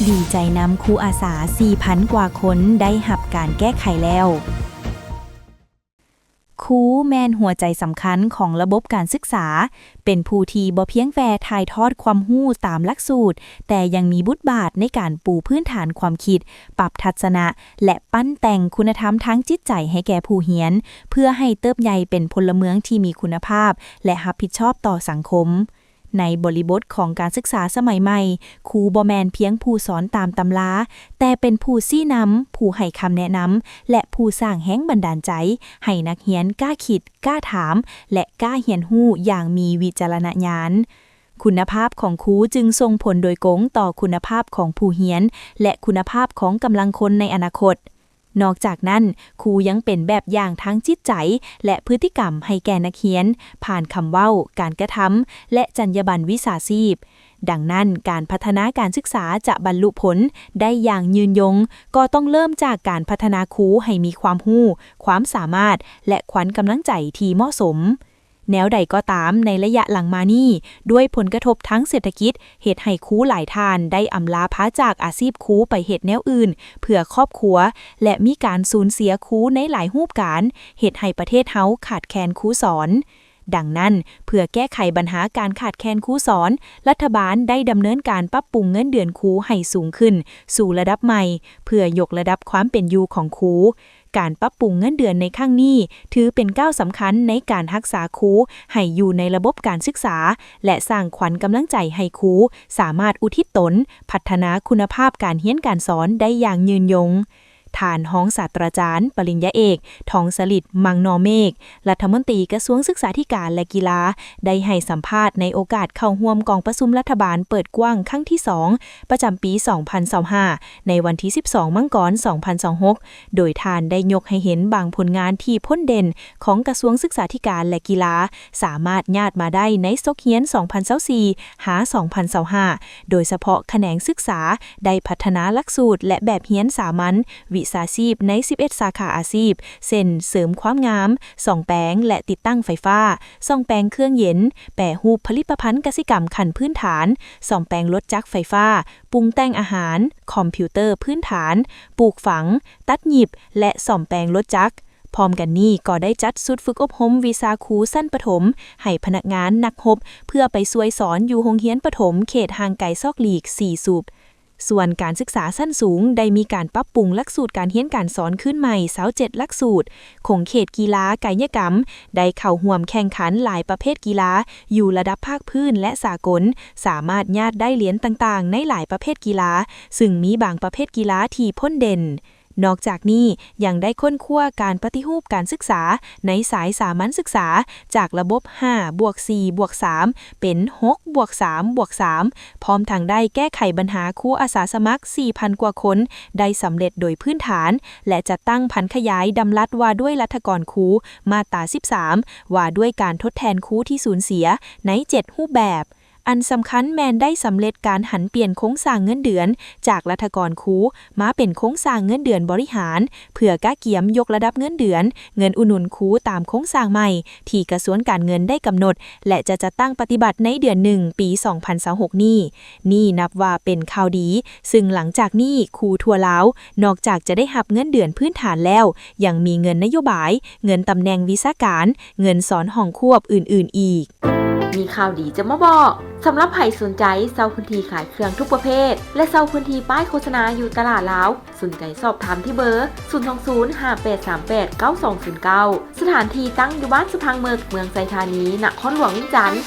ดีใจนำครูอาสา 4,000 กว่าคนได้หับการแก้ไขแล้วครูแม่นหัวใจสำคัญของระบบการศึกษาเป็นผู้ที่บ่เพียงแค่ถ่ายทอดความรู้ตามหลักสูตรแต่ยังมีบทบาทในการปูพื้นฐานความคิดปรับทัศนะและปั้นแต่งคุณธรรมทางจิตใจให้แก่ผู้เรียนเพื่อให้เติบใหญ่เป็นพลเมืองที่มีคุณภาพและรับผิดชอบต่อสังคมในบริบทของการศึกษาสมัยใหม่ครูบ่แม่นเพียงผู้สอนตามตำราแต่เป็นผู้ชี้นำผู้ให้คำแนะนำและผู้สร้างแรงบันดาลใจให้นักเรียนกล้าคิดกล้าถามและกล้าเรียนรู้อย่างมีวิจารณญาณคุณภาพของครูจึงส่งผลโดยตรงต่อคุณภาพของผู้เรียนและคุณภาพของกำลังคนในอนาคตนอกจากนั้นครูยังเป็นแบบอย่างทางจิตใจและพฤติกรรมให้แก่นักเรียนผ่านคำเว้าการกระทำและจรรยาบรรณวิชาชีพดังนั้นการพัฒนาการศึกษาจะบรรลุผลได้อย่างยืนยงก็ต้องเริ่มจากการพัฒนาครูให้มีความรู้ความสามารถและขวัญกำลังใจที่เหมาะสมแนวใดก็ตามในระยะหลังมานี้ด้วยผลกระทบทั้งเศรษฐกิจเหตุให้ครูหลายท่านได้อำลาพาจากอาชีพครูไปเฮ็ดแนวอื่นเพื่อครอบครัวและมีการสูญเสียครูในหลายรูปการเหตุให้ประเทศเฮาขาดแคลนครูสอนดังนั้นเพื่อแก้ไขปัญหาการขาดแคลนครูสอนรัฐบาลได้ดำเนินการปรับปรุงเงินเดือนครูให้สูงขึ้นสู่ระดับใหม่เพื่อยกระดับความเป็นอยู่ของครูการปรับปรุงเงินเดือนในครั้งนี้ถือเป็นก้าวสำคัญในการรักษาครูให้อยู่ในระบบการศึกษาและสร้างขวัญกำลังใจให้ครูสามารถอุทิศตนพัฒนาคุณภาพการเรียนการสอนได้อย่างยืนยงฐานห้องศาสตราจารย์ปริญญาเอกทองสฤษดิ์มังนอเมฆรัฐมนตรีกระทรวงศึกษาธิการและกีฬาได้ให้สัมภาษณ์ในโอกาสเข้าร่วมกองประชุมรัฐบาลเปิดกว้างครั้งที่ 2ประจำปี 2025ในวันที่ 12 มังกร 2026โดยท่านได้ยกให้เห็นบางผลงานที่พ้นเด่นของกระทรวงศึกษาธิการและกีฬาสามารถญาติมาได้ในซกเฮียน 2024หา 2025โดยเฉพาะแขนงศึกษาได้พัฒนาหลักสูตรและแบบเรียนสามัญวิชาชีพใน 11 สาขาอาชีพเช่นเสริมความงามส่องแปลงและติดตั้งไฟฟ้าส่องแปลงเครื่องเย็นแปรรูปผลิตภัณฑ์กสิกรรมขั้นพื้นฐานส่องแปลงรถจักรไฟฟ้าปรุงแต่งอาหารคอมพิวเตอร์พื้นฐานปลูกฝังตัดหยิบและส่องแปลงรถจักรพร้อมกันนี้ก็ได้จัดสุดฝึกอบรมวิชาครูสั้นประถมให้พนักงานนักรบเพื่อไปช่วยสอนอยู่โรงเรียนประถมเขตห่างไกลซอกหลีก4สูบส่วนการศึกษาชั้นสูงได้มีการปรับปรุงหลักสูตรการเรียนการสอนขึ้นใหม่27หลักสูตรคงเขตกีฬากายกรรมได้เข้าร่วมแข่งขันหลายประเภทกีฬาอยู่ระดับภาคพื้นและสากลสามารถญาติได้เหรียญต่างๆในหลายประเภทกีฬาซึ่งมีบางประเภทกีฬาที่พ้นเด่นนอกจากนี้ยังได้ค้นคว้าการปฏิรูปการศึกษาในสายสามัญศึกษาจากระบบ 5+4+3 เป็น 6+3+3 พร้อมทั้งได้แก้ไขปัญหาครูอาสาสมัคร 4,000 กว่าคนได้สำเร็จโดยพื้นฐานและจะตั้งพันขยายดำรัสว่าด้วยรัฐกรครูมาตรา 13 ว่าด้วยการทดแทนครูที่สูญเสียใน 7 รูปแบบอันสำคัญแมนได้สำเร็จการหันเปลี่ยนโครงสร้างเงินเดือนจากรัฐกรครูมาเป็นโครงสร้างเงินเดือนบริหารเพื่อกะเกียมยกระดับเงินเดือนเงินอุดหนุนครูตามโครงสร้างใหม่ที่กระทรวงการเงินได้กำหนดและจะตั้งปฏิบัติในเดือน1ปี 2026นี่นับว่าเป็นข่าวดีซึ่งหลังจากนี้ครูทั่วลาวนอกจากจะได้รับเงินเดือนพื้นฐานแล้วยังมีเงินนโยบายเงินตำแหน่งวิชาการเงินสอนห้องควบอื่นๆอีกมีข่าวดีจะมาบอกสำหรับใครสนใจเช่าพื้นที่ขายเครื่องทุกประเภทและเช่าพื้นที่ป้ายโฆษณาอยู่ตลาดลาวสนใจสอบถามที่เบอร์ 02058389209 สถานที่ตั้งอยู่บ้านสุพังเมืองไซธานีนครหลวงวิจันทร์